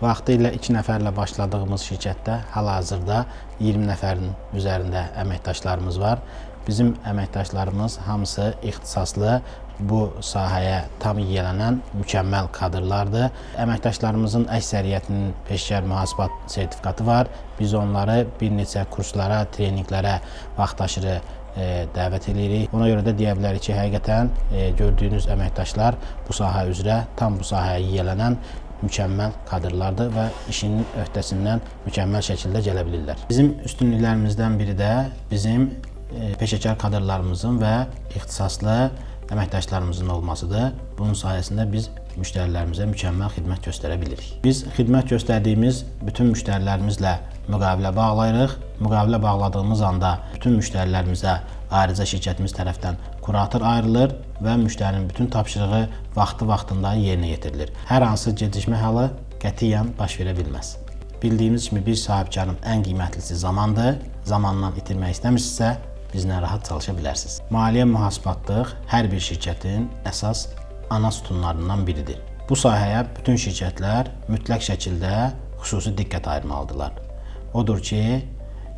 Vaxtilə 2 nəfərlə başladığımız şirkətdə hal-hazırda 20 nəfərin üzərində əməkdaşlarımız var. Bizim əməkdaşlarımız hamısı ixtisaslı, bu sahəyə tam yiyələnən mükəmməl kadrlardır. Əməkdaşlarımızın əksəriyyətinin peşəkar mühasibat sertifikatı var. Biz onları bir neçə kurslara, treninqlərə vaxtaşırı dəvət edirik. Ona görə də deyə bilərik ki, həqiqətən gördüyünüz əməkdaşlar bu sahə üzrə tam bu sahəyə yiyələnən mükəmməl kadrlardır və işinin öhdəsindən mükəmməl şəkildə gələ bilirlər. Bizim üstünlüklərimizdən biri də bizim peşəkar kadrlarımızın və ixtisaslı əməkdaşlarımızın olmasıdır. Bunun sayəsində biz müştərilərimizə mükəmməl xidmət göstərə bilirik. Biz xidmət göstərdiyimiz bütün müştərilərimizlə müqavilə bağlayırıq. Müqavilə bağladığımız anda bütün müştərilərimizə ayrıca şirkətimiz tərəfdən kurator ayrılır və müştərinin bütün tapşırığı vaxtında yerinə yetirilir. Hər hansı gecikmə halı qətiyyən baş verə bilməz. Bildiyimiz kimi bir sahibkarın ən qiymətlisi zamandır. Zamandan itirmək istəmirsinizsə, bizlə rahat çalışa bilərsiniz. Maliyyə mühasibatlıq hər bir şirkətin əsas ana sütunlarından biridir. Bu sahəyə bütün şirkətlər mütləq şəkildə xüsusi diqqət ayırmalıdırlar. Odur ki,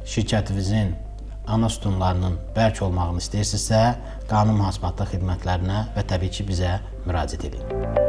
şirkətinizin ana sütunlarının bərk olmağını istəyirsinizsə, qanun mühasibatlıq xidmətlərinə və təbii ki, bizə müraciət edin.